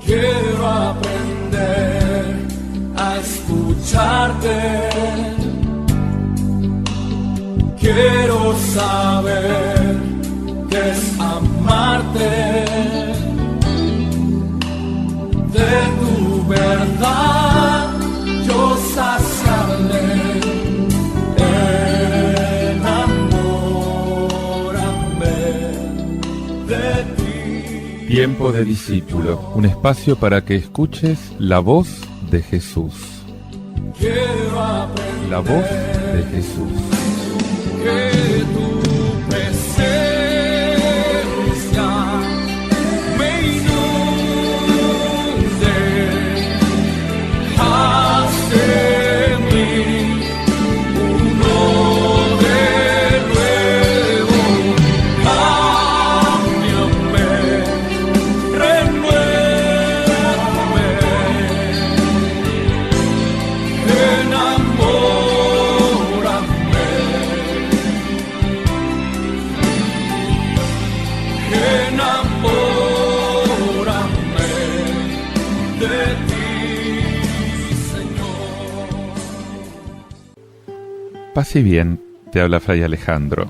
Quiero aprender a escucharte. Quiero saber qué es amarte. De tu verdad yo saciaré. Enamórame de ti. Tiempo de discípulo, un espacio para que escuches la voz de Jesús. Quiero aprender La voz de Jesús. que tu presencia me inunde. Haz de mí uno de nuevo. Cámbiame, renuévame. Enamórame de ti, Señor. Paz y bien, te habla Fray Alejandro.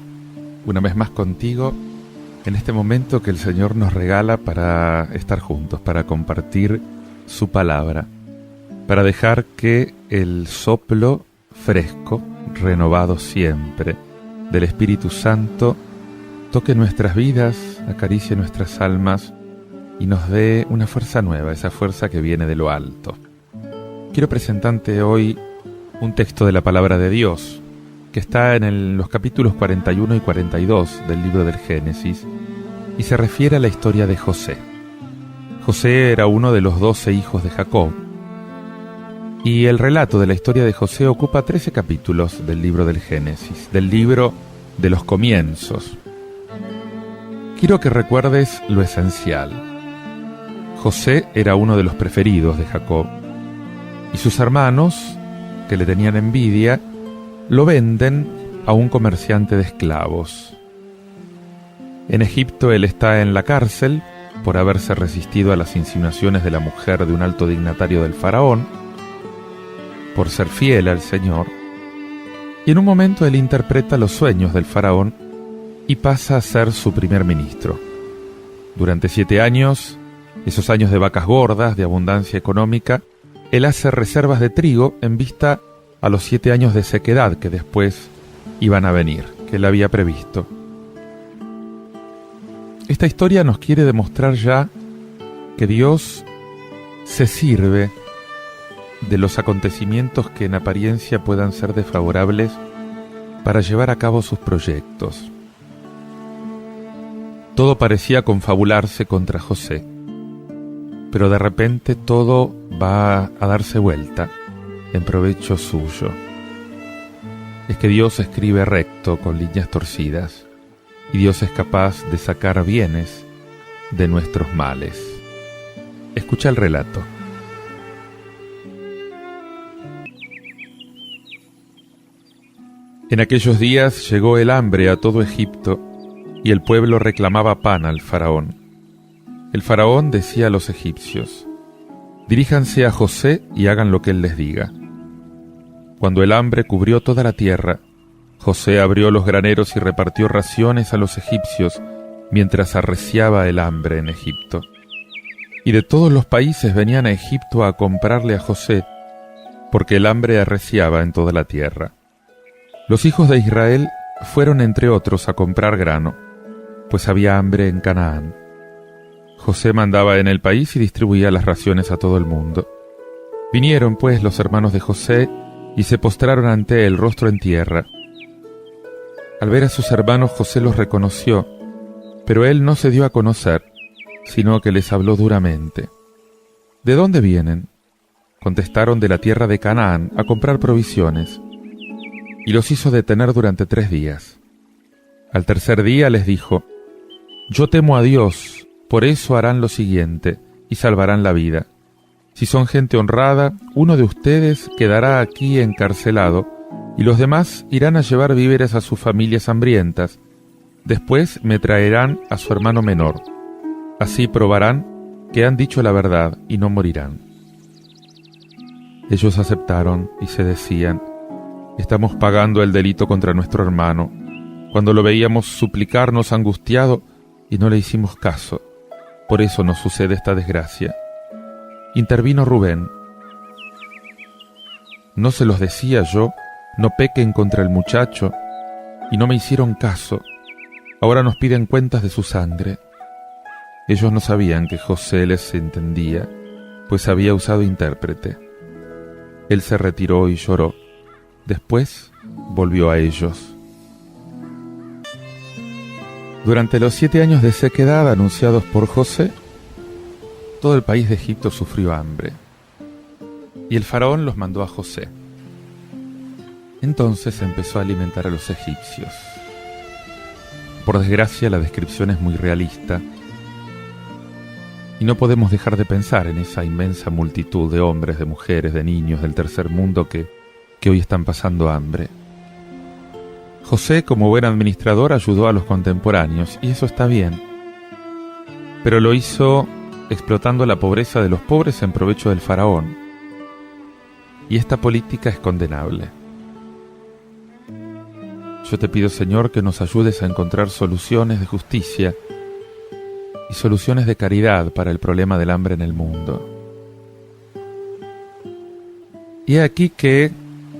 Una vez más contigo en este momento que el Señor nos regala para estar juntos, para compartir su palabra, para dejar que el soplo fresco, renovado siempre, del Espíritu Santo toque nuestras vidas, acaricie nuestras almas y nos dé una fuerza nueva, esa fuerza que viene de lo alto. Quiero presentarte hoy un texto de la palabra de Dios que está en los capítulos 41 y 42 del libro del Génesis y se refiere a la historia de José. José era uno de los 12 hijos de Jacob y el relato de la historia de José ocupa 13 capítulos del libro del Génesis, del libro de los comienzos. Quiero que recuerdes lo esencial. José era uno de los preferidos de Jacob y sus hermanos, que le tenían envidia, lo venden a un comerciante de esclavos. En Egipto él está en la cárcel por haberse resistido a las insinuaciones de la mujer de un alto dignatario del faraón, por ser fiel al Señor, y en un momento él interpreta los sueños del faraón y pasa a ser su primer ministro. Durante 7 años, esos años de vacas gordas, de abundancia económica, él hace reservas de trigo en vista a los 7 años de sequedad que después iban a venir, que él había previsto. Esta historia nos quiere demostrar ya que Dios se sirve de los acontecimientos que en apariencia puedan ser desfavorables para llevar a cabo sus proyectos. Todo parecía confabularse contra José, pero de repente todo va a darse vuelta en provecho suyo. Es que Dios escribe recto con líneas torcidas, y Dios es capaz de sacar bienes de nuestros males. Escucha el relato. En aquellos días llegó el hambre a todo Egipto, y el pueblo reclamaba pan al faraón. El faraón decía a los egipcios: diríjanse a José y hagan lo que él les diga. Cuando el hambre cubrió toda la tierra, José abrió los graneros y repartió raciones a los egipcios mientras arreciaba el hambre en Egipto. Y de todos los países venían a Egipto a comprarle a José, porque el hambre arreciaba en toda la tierra. Los hijos de Israel fueron entre otros a comprar grano, pues había hambre en Canaán. José mandaba en el país y distribuía las raciones a todo el mundo. Vinieron pues los hermanos de José y se postraron ante él rostro en tierra. Al ver a sus hermanos, José los reconoció, pero él no se dio a conocer, sino que les habló duramente. ¿De dónde vienen? Contestaron: de la tierra de Canaán, a comprar provisiones. Y los hizo detener durante 3 días. Al tercer día les dijo: yo temo a Dios, por eso harán lo siguiente, y salvarán la vida. Si son gente honrada, uno de ustedes quedará aquí encarcelado, y los demás irán a llevar víveres a sus familias hambrientas. Después me traerán a su hermano menor. Así probarán que han dicho la verdad y no morirán. Ellos aceptaron y se decían: estamos pagando el delito contra nuestro hermano, cuando lo veíamos suplicarnos angustiado y no le hicimos caso. Por eso nos sucede esta desgracia. Intervino Rubén: ¿no se los decía yo? No pequen contra el muchacho, y no me hicieron caso. Ahora nos piden cuentas de su sangre. Ellos no sabían que José les entendía, pues había usado intérprete. Él se retiró y lloró. Después volvió a ellos. Durante los 7 años de sequedad anunciados por José, todo el país de Egipto sufrió hambre. Y el faraón los mandó a José. Entonces empezó a alimentar a los egipcios. Por desgracia, la descripción es muy realista, y no podemos dejar de pensar en esa inmensa multitud de hombres, de mujeres, de niños del tercer mundo que hoy están pasando hambre. José, como buen administrador, ayudó a los contemporáneos, y eso está bien, pero lo hizo explotando la pobreza de los pobres en provecho del faraón, y esta política es condenable. Yo te pido, Señor, que nos ayudes a encontrar soluciones de justicia y soluciones de caridad para el problema del hambre en el mundo. Y he aquí que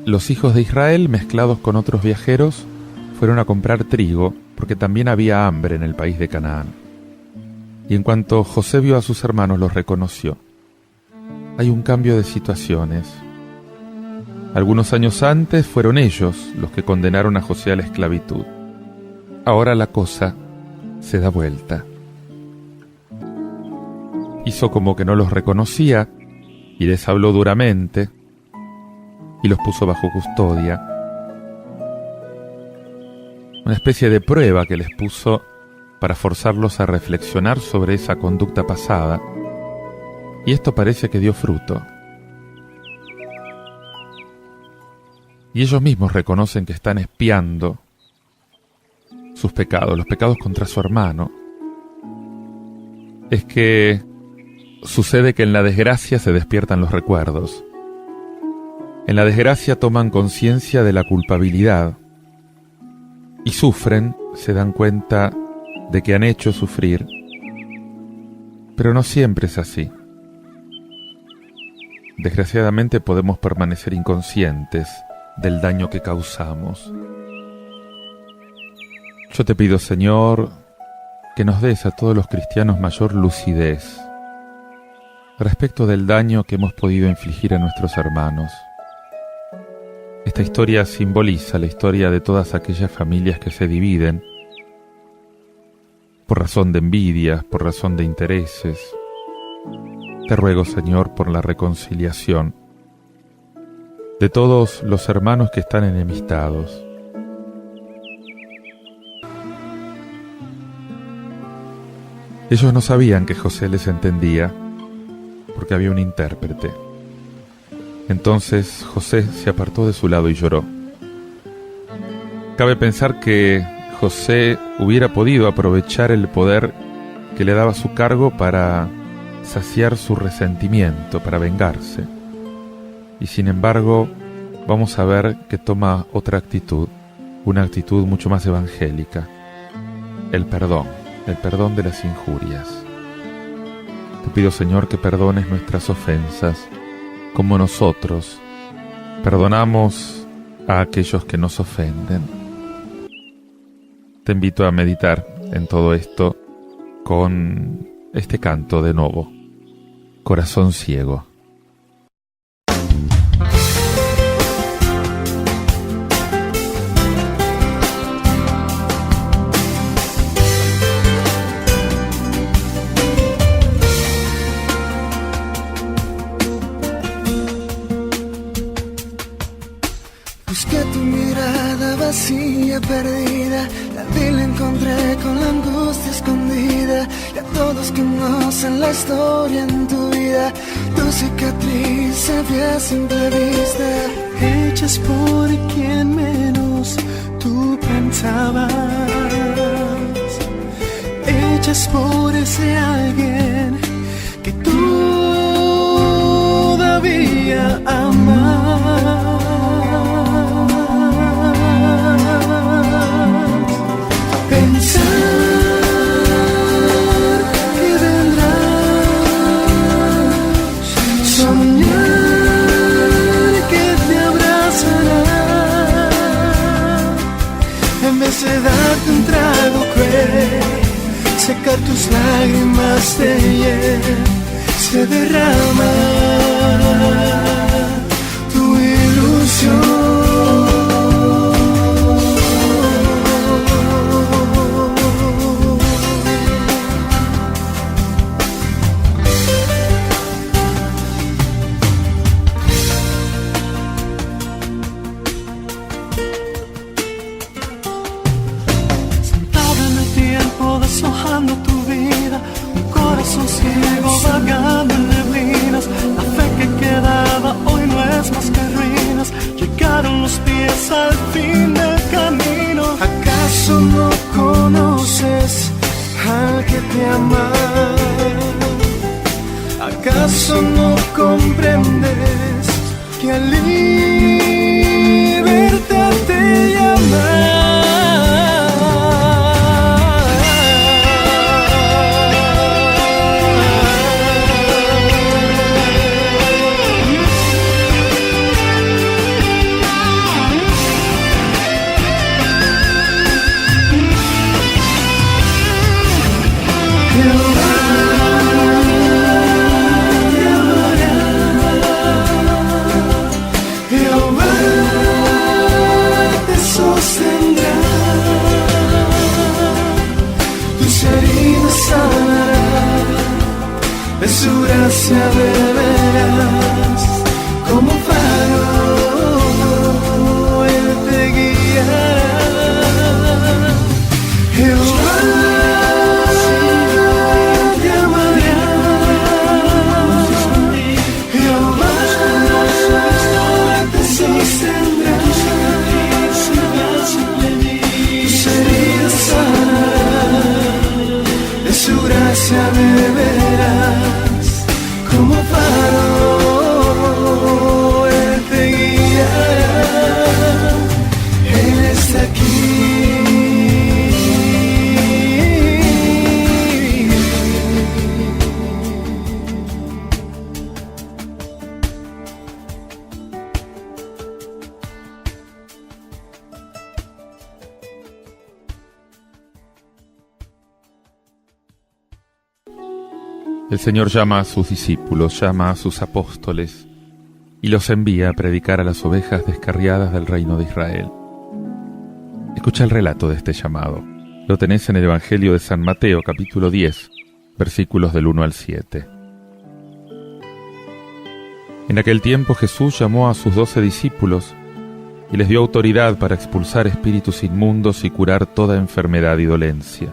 los hijos de Israel, mezclados con otros viajeros, fueron a comprar trigo, porque también había hambre en el país de Canaán. Y en cuanto José vio a sus hermanos, los reconoció. Hay un cambio de situaciones. Algunos años antes fueron ellos los que condenaron a José a la esclavitud. Ahora la cosa se da vuelta. Hizo como que no los reconocía y les habló duramente y los puso bajo custodia. Una especie de prueba que les puso para forzarlos a reflexionar sobre esa conducta pasada, y esto parece que dio fruto. Y ellos mismos reconocen que están expiando sus pecados, los pecados contra su hermano. Es que sucede que en la desgracia se despiertan los recuerdos. En la desgracia toman conciencia de la culpabilidad y sufren, se dan cuenta de que han hecho sufrir. Pero no siempre es así. Desgraciadamente podemos permanecer inconscientes del daño que causamos. Yo te pido, Señor, que nos des a todos los cristianos mayor lucidez respecto del daño que hemos podido infligir a nuestros hermanos. Esta historia simboliza la historia de todas aquellas familias que se dividen por razón de envidias, por razón de intereses. Te ruego, Señor, por la reconciliación de todos los hermanos que están enemistados. Ellos no sabían que José les entendía, porque había un intérprete. Entonces José se apartó de su lado y lloró. Cabe pensar que José hubiera podido aprovechar el poder que le daba su cargo para saciar su resentimiento, para vengarse. Y sin embargo, vamos a ver que toma otra actitud, una actitud mucho más evangélica: el perdón de las injurias. Te pido, Señor, que perdones nuestras ofensas, como nosotros perdonamos a aquellos que nos ofenden. Te invito a meditar en todo esto con este canto de nuevo, Corazón Ciego. Busqué tu mirada vacía, perdida, la vi, la encontré con la angustia escondida. Ya todos conocen la historia en tu vida, tu cicatriz se ve a simple vista. Hechas por quien menos tú pensabas, hechas por ese alguien lágrimas de hiel se derrama tu ilusión. Deshojando tu vida, un corazón ciego vagando en neblinas. La fe que quedaba hoy no es más que ruinas. Llegaron los pies al fin del camino. ¿Acaso no conoces al que te ama? ¿Acaso no comprendes que a libertad te llama? De su gracia beberás, como un faro, Él te guiará. Jehová te amará, Jehová te sostendrá, tus heridas sanará, de su gracia beberás, como faro, Él te guiará, Él está aquí. El Señor llama a sus discípulos, llama a sus apóstoles y los envía a predicar a las ovejas descarriadas del reino de Israel. Escucha el relato de este llamado. Lo tenés en el Evangelio de San Mateo, capítulo 10, versículos del 1 al 7. En aquel tiempo Jesús llamó a sus 12 discípulos y les dio autoridad para expulsar espíritus inmundos y curar toda enfermedad y dolencia.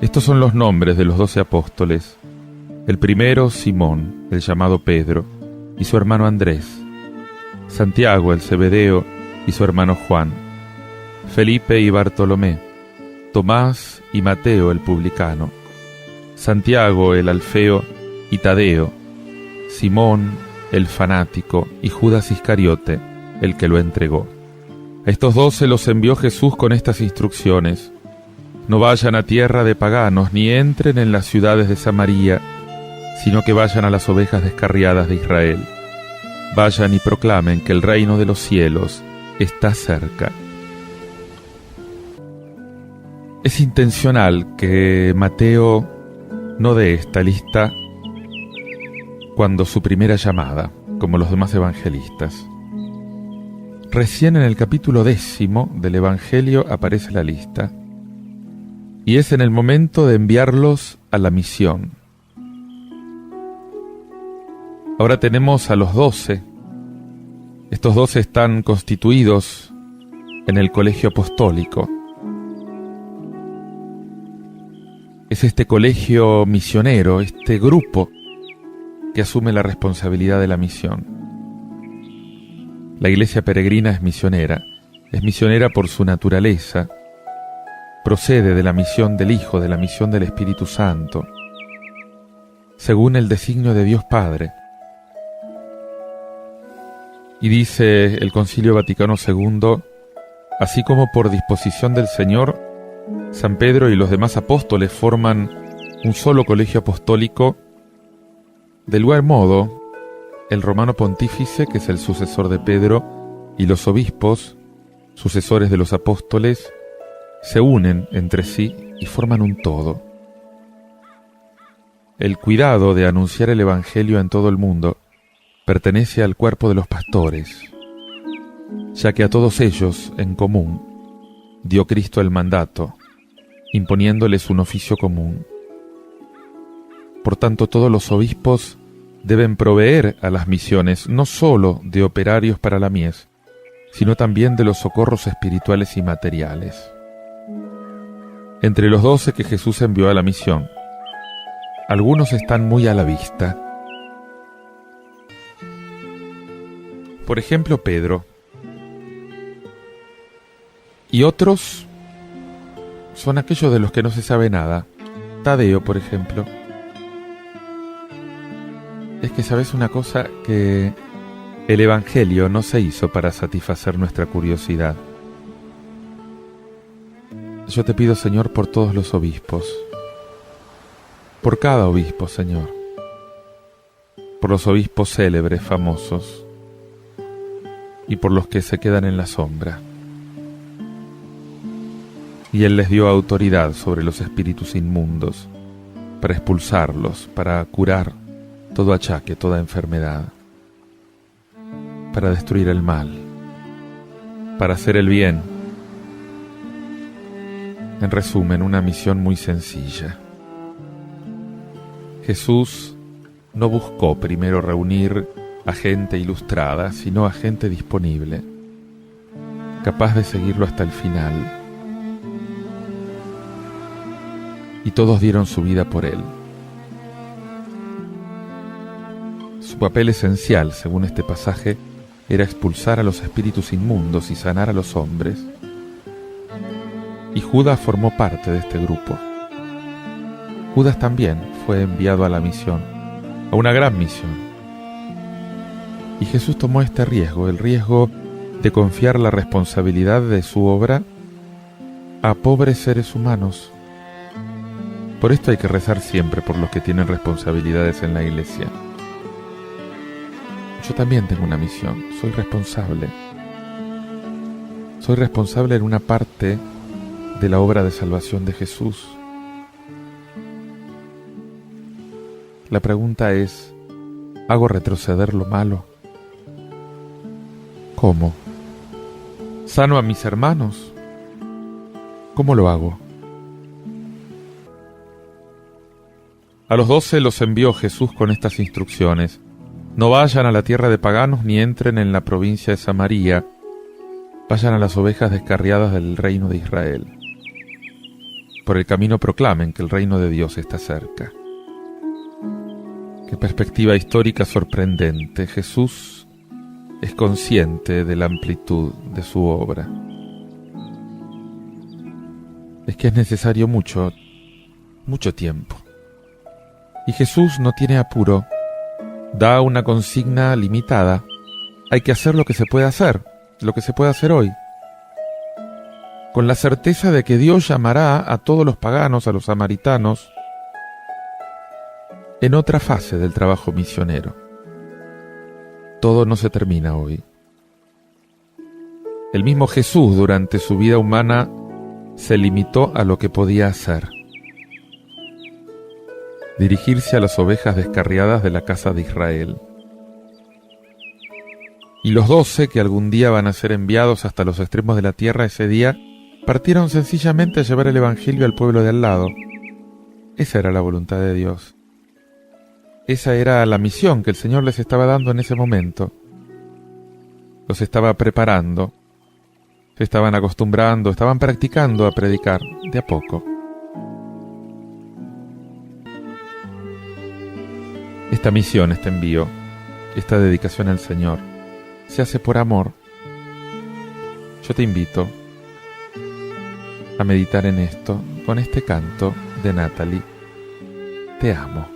Estos son los nombres de los 12 apóstoles. El primero, Simón, el llamado Pedro, y su hermano Andrés. Santiago, el Zebedeo, y su hermano Juan. Felipe y Bartolomé. Tomás y Mateo, el publicano. Santiago, el Alfeo, y Tadeo. Simón, el fanático, y Judas Iscariote, el que lo entregó. A estos 12 los envió Jesús con estas instrucciones: no vayan a tierra de paganos, ni entren en las ciudades de Samaria, sino que vayan a las ovejas descarriadas de Israel. Vayan y proclamen que el reino de los cielos está cerca. Es intencional que Mateo no dé esta lista cuando su primera llamada, como los demás evangelistas. Recién en el capítulo 10 del Evangelio aparece la lista, y es en el momento de enviarlos a la misión. Ahora tenemos a los 12. Estos 12 están constituidos en el colegio apostólico. Es este colegio misionero, este grupo que asume la responsabilidad de la misión. La iglesia peregrina es misionera por su naturaleza, procede de la misión del Hijo, de la misión del Espíritu Santo, según el designio de Dios Padre. Y dice el Concilio Vaticano II, así como por disposición del Señor, San Pedro y los demás apóstoles forman un solo colegio apostólico, del igual modo, el romano pontífice, que es el sucesor de Pedro, y los obispos, sucesores de los apóstoles, se unen entre sí y forman un todo. El cuidado de anunciar el Evangelio en todo el mundo pertenece al cuerpo de los pastores, ya que a todos ellos, en común, dio Cristo el mandato, imponiéndoles un oficio común. Por tanto, todos los obispos deben proveer a las misiones no sólo de operarios para la mies, sino también de los socorros espirituales y materiales. Entre los 12 que Jesús envió a la misión, algunos están muy a la vista. Por ejemplo, Pedro. Y otros son aquellos de los que no se sabe nada. Tadeo, por ejemplo. Es que sabes una cosa, que el Evangelio no se hizo para satisfacer nuestra curiosidad. Yo te pido, Señor, por todos los obispos, por cada obispo, Señor, por los obispos célebres, famosos, y por los que se quedan en la sombra. Y Él les dio autoridad sobre los espíritus inmundos, para expulsarlos, para curar todo achaque, toda enfermedad, para destruir el mal, para hacer el bien. En resumen, una misión muy sencilla. Jesús no buscó primero reunir a gente ilustrada, sino a gente disponible, capaz de seguirlo hasta el final. Y todos dieron su vida por Él. Su papel esencial, según este pasaje, era expulsar a los espíritus inmundos y sanar a los hombres. Y Judas formó parte de este grupo. Judas también fue enviado a la misión, a una gran misión. Y Jesús tomó este riesgo, el riesgo de confiar la responsabilidad de su obra a pobres seres humanos. Por esto hay que rezar siempre por los que tienen responsabilidades en la iglesia. Yo también tengo una misión, soy responsable. Soy responsable en una parte de la obra de salvación de Jesús. La pregunta es, ¿hago retroceder lo malo? ¿Cómo? ¿Sano a mis hermanos? ¿Cómo lo hago? A los 12 los envió Jesús con estas instrucciones: no vayan a la tierra de paganos ni entren en la provincia de Samaria, vayan a las ovejas descarriadas del reino de Israel. Por el camino proclamen que el reino de Dios está cerca. Qué perspectiva histórica sorprendente. Jesús es consciente de la amplitud de su obra. Es que es necesario mucho tiempo. Y Jesús no tiene apuro. Da una consigna limitada. Hay que hacer lo que se puede hacer hoy, con la certeza de que Dios llamará a todos los paganos, a los samaritanos, en otra fase del trabajo misionero. Todo no se termina hoy. El mismo Jesús, durante su vida humana, se limitó a lo que podía hacer: dirigirse a las ovejas descarriadas de la casa de Israel. Y los 12, que algún día van a ser enviados hasta los extremos de la tierra, ese día partieron sencillamente a llevar el Evangelio al pueblo de al lado. Esa era la voluntad de Dios. Esa era la misión que el Señor les estaba dando en ese momento. Los estaba preparando, se estaban acostumbrando, estaban practicando a predicar de a poco. Esta misión, este envío, esta dedicación al Señor, se hace por amor. Yo te invito a meditar en esto con este canto de Natalie: Te amo.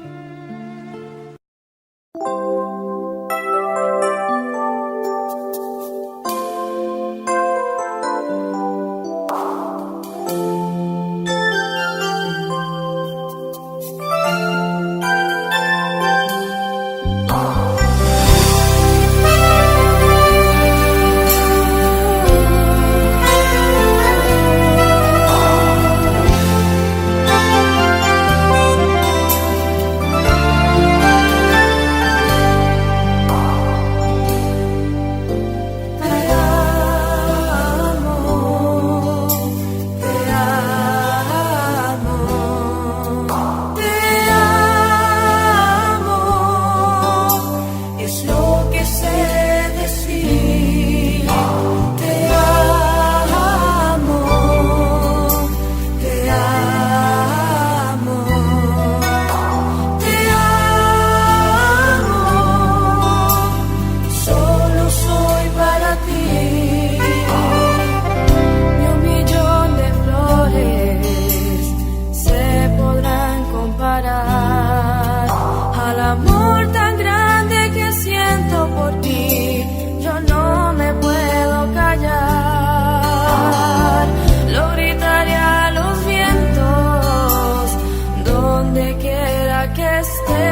que esté